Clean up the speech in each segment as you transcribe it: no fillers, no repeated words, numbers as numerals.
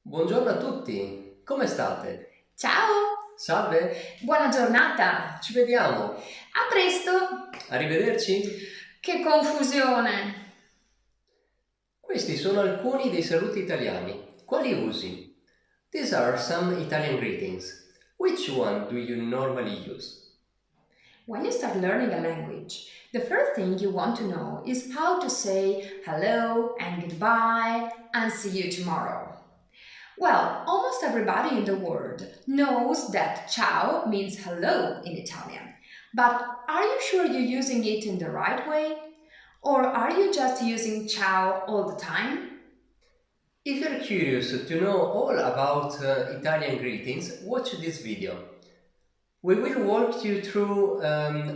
Buongiorno a tutti, come state? Ciao, Salve, buona giornata. ci vediamo. A presto. Arrivederci. Che confusione. Questi sono alcuni dei saluti italiani. Quali usi? These are some Italian greetings. Which one do you normally use? When you start learning a language, the first thing you want to know is how to say hello and goodbye and see you tomorrow. Well, almost everybody in the world knows that ciao means hello in Italian. But are you sure you're using it in the right way? Or are you just using ciao all the time? If you're curious to know all about Italian greetings, watch this video. We will walk you through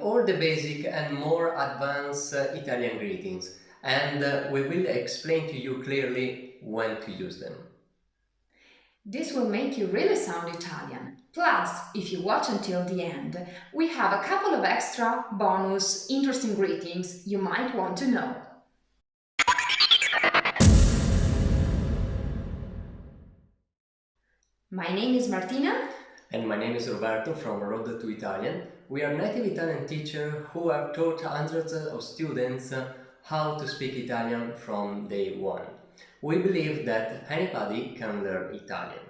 all the basic and more advanced Italian greetings, and we will explain to you clearly when to use them. This will make you really sound Italian. Plus, if you watch until the end, we have a couple of extra, bonus, interesting greetings you might want to know. My name is Martina. And my name is Roberto from Road to Italian. We are native Italian teachers who have taught hundreds of students how to speak Italian from day one. We believe that anybody can learn Italian.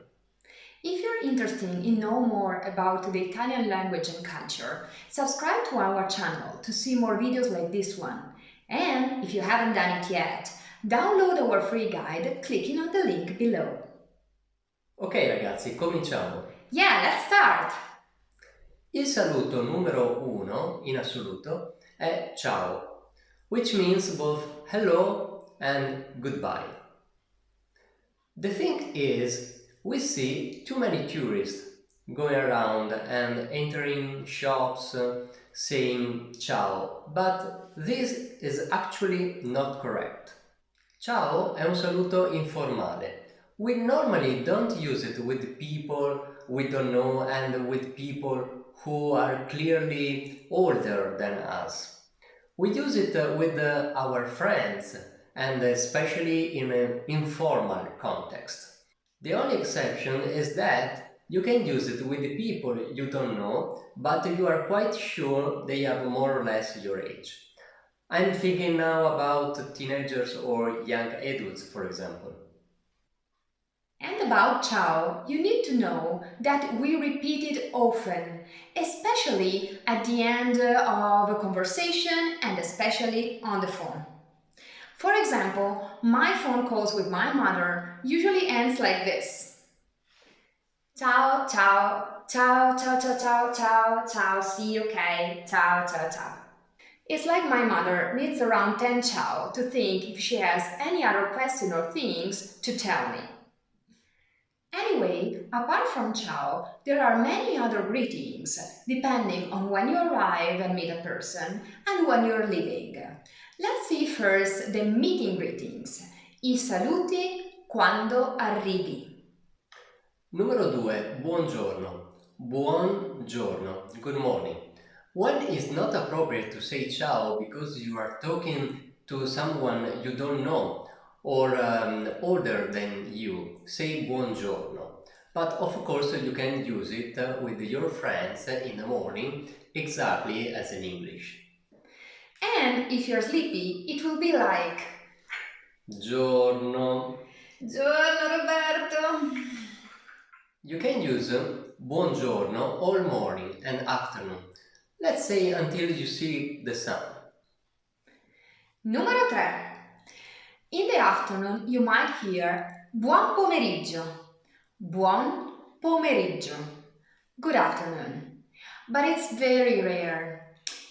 If you're interested in know more about the Italian language and culture, subscribe to our channel to see more videos like this one. And if you haven't done it yet, download our free guide clicking on the link below. Ok ragazzi, cominciamo. Yeah, let's start! Il saluto numero 1 in assoluto è ciao, which means both hello and goodbye. The thing is, we see too many tourists going around and entering shops saying ciao, but this is actually not correct. Ciao è un saluto informale. We normally don't use it with people we don't know and with people who are clearly older than us. We use it with our friends and especially in an informal context. The only exception is that you can use it with people you don't know, but you are quite sure they have more or less your age. I'm thinking now about teenagers or young adults, for example. And about ciao, you need to know that we repeat it often, especially at the end of a conversation and especially on the phone. For example, my phone calls with my mother usually ends like this. Ciao, ciao, ciao, ciao, ciao, ciao, ciao, ciao, see you, okay, ciao, ciao, ciao. It's like my mother needs around 10 ciao to think if she has any other question or things to tell me. Anyway, apart from ciao, there are many other greetings, depending on when you arrive and meet a person and when you're leaving. Let's see first the meeting greetings, i saluti quando arrivi. Numero 2. Buongiorno. Buongiorno. Good morning. When it's not appropriate to say ciao because you are talking to someone you don't know or older than you, say buongiorno. But of course you can use it with your friends in the morning exactly as in English. And if you're sleepy, it will be like Giorno. Giorno Roberto. You can use buongiorno all morning and afternoon. Let's say until you see the sun. Numero 3. In the afternoon you might hear buon pomeriggio. Buon pomeriggio. Good afternoon. But it's very rare.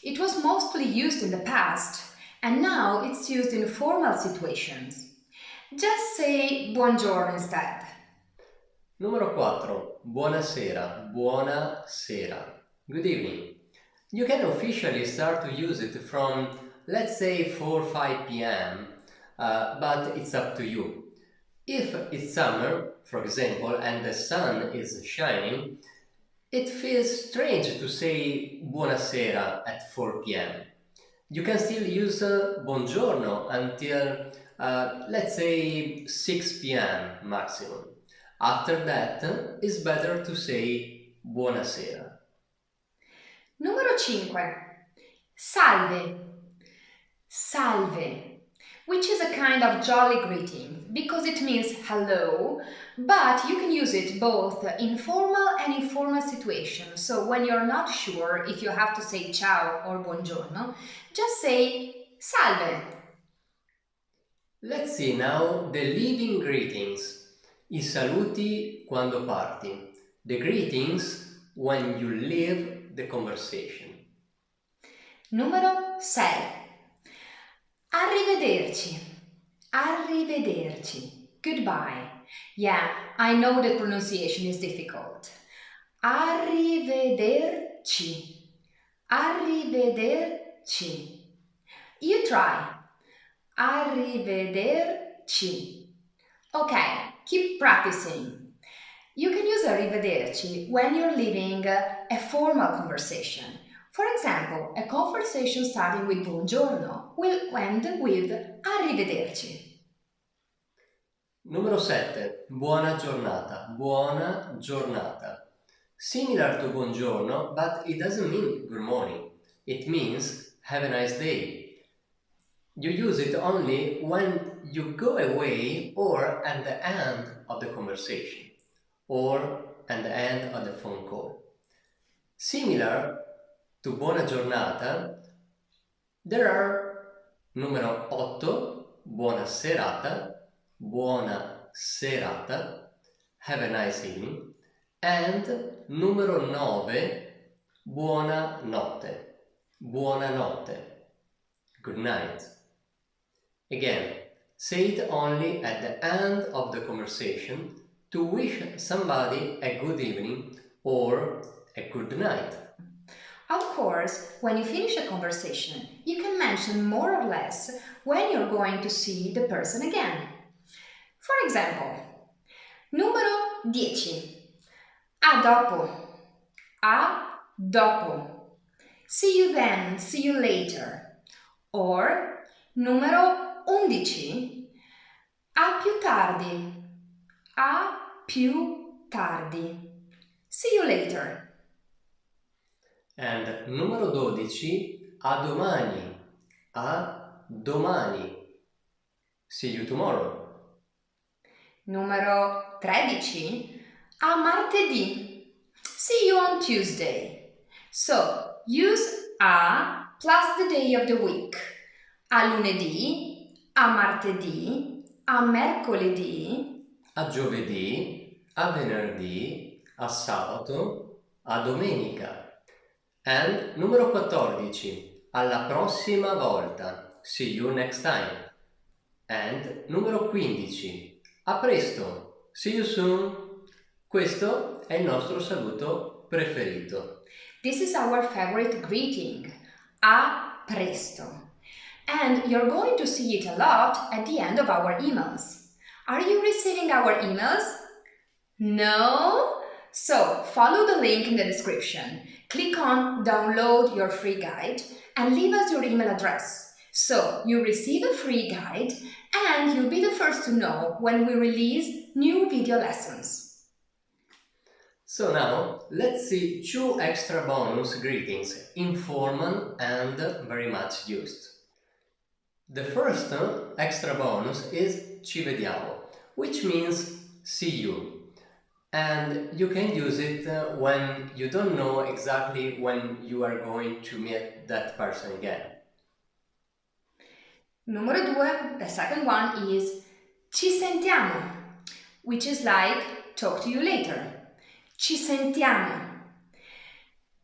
It was mostly used in the past, and now it's used in formal situations. Just say buongiorno instead. Numero 4. Buonasera. Buonasera. Good evening. You can officially start to use it from, let's say, 4 or 5 p.m., but it's up to you. If it's summer, for example, and the sun is shining, it feels strange to say buonasera at 4 p.m. You can still use buongiorno until, let's say, 6 p.m. maximum. After that, it's better to say buonasera. Numero 5. Salve. Salve, which is a kind of jolly greeting because it means hello, but you can use it both in formal and informal situations. So when you're not sure if you have to say ciao or buongiorno, just say salve. Let's see now the leaving greetings. I saluti quando parti. The greetings when you leave the conversation. Numero 6. Arrivederci. Arrivederci. Goodbye. Yeah, I know that pronunciation is difficult. Arrivederci. Arrivederci. You try. Arrivederci. Okay, keep practicing. You can use arrivederci when you're leaving a formal conversation. For example, a conversation starting with buongiorno will end with arrivederci. Numero 7. Buona giornata. Buona giornata. Similar to buongiorno, but it doesn't mean good morning. It means have a nice day. You use it only when you go away or at the end of the conversation or at the end of the phone call. Similar to buona giornata, there are numero 8, buona serata, have a nice evening, and numero 9, buonanotte, good night. Again, say it only at the end of the conversation to wish somebody a good evening or a good night. Of course, when you finish a conversation, you can mention more or less when you're going to see the person again. For example, numero 10. A dopo. A dopo. See you then, see you later. Or numero 11. A più tardi. A più tardi. See you later. And numero 12, a domani, see you tomorrow. Numero 13, a martedì, see you on Tuesday. So, use a plus the day of the week. A lunedì, a martedì, a mercoledì, A giovedì, a venerdì, a sabato, a domenica. And numero 14, alla prossima volta, see you next time. And numero 15, a presto, see you soon. Questo è il nostro saluto preferito. This is our favorite greeting, a presto. And you're going to see it a lot at the end of our emails. Are you receiving our emails? No? So, follow the link in the description. Click on download your free guide and leave us your email address. So, you receive a free guide and you'll be the first to know when we release new video lessons. So now, let's see 2 extra bonus greetings, informal and very much used. The first extra bonus is ci vediamo, which means see you. And you can use it when you don't know exactly when you are going to meet that person again. Numero 2, the second one is ci sentiamo, which is like talk to you later. Ci sentiamo.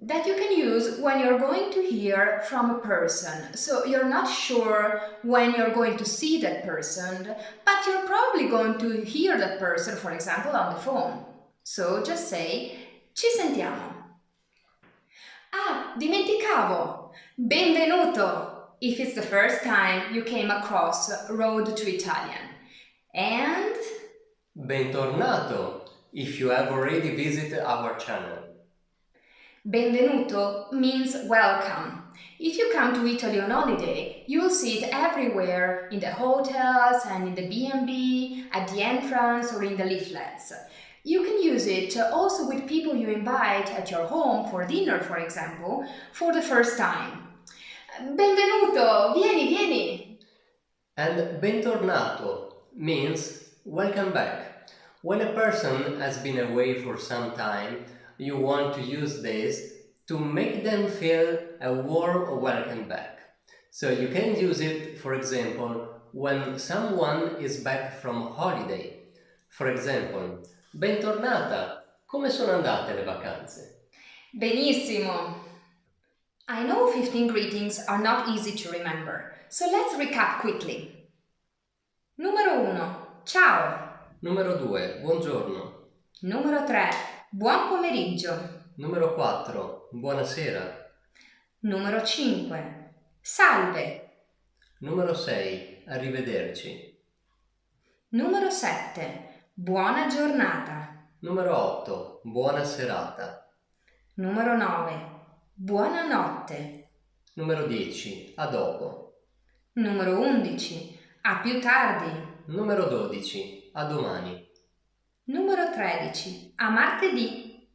That you can use when you're going to hear from a person. So you're not sure when you're going to see that person, but you're probably going to hear that person, for example, on the phone. So just say ci sentiamo. Ah, dimenticavo! Benvenuto! If it's the first time you came across Road to Italian. And Bentornato if you have already visited our channel. Benvenuto means welcome. If you come to Italy on holiday, you will see it everywhere in the hotels and in the B&B, at the entrance or in the leaflets. You can use it also with people you invite at your home for dinner, for example, for the first time. Benvenuto, vieni, vieni. And bentornato means welcome back. When a person has been away for some time, you want to use this to make them feel a warm welcome back. So you can use it, for example, when someone is back from holiday. For example, bentornata, come sono andate le vacanze? Benissimo. I know 15 greetings are not easy to remember, so let's recap quickly. Numero 1. Ciao. Numero 2, buongiorno. Numero 3. Buon pomeriggio. Numero 4, buonasera. Numero 5. Salve. Numero 6, arrivederci. Numero 7. Buona giornata. Numero 8, buona serata. Numero 9. Buonanotte. Numero 10, a dopo. Numero 11. A più tardi. Numero 12, a domani. Numero 13. A martedì.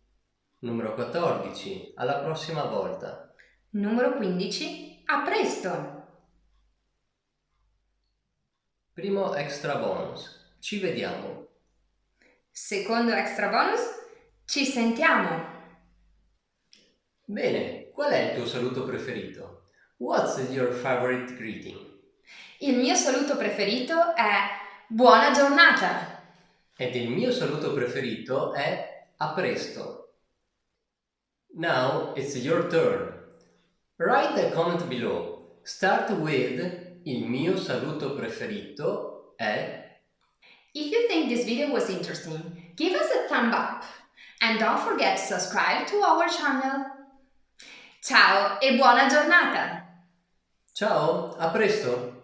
Numero 14, alla prossima volta. Numero 15. A presto. Primo extra bonus, ci vediamo. Secondo extra bonus. Ci sentiamo. Bene, qual è il tuo saluto preferito? What's your favorite greeting? Il mio saluto preferito è buona giornata. Ed il mio saluto preferito è a presto. Now it's your turn. Write a comment below. Start with il mio saluto preferito è. If you think this video was interesting, give us a thumb up and don't forget to subscribe to our channel. Ciao e buona giornata! Ciao, a presto!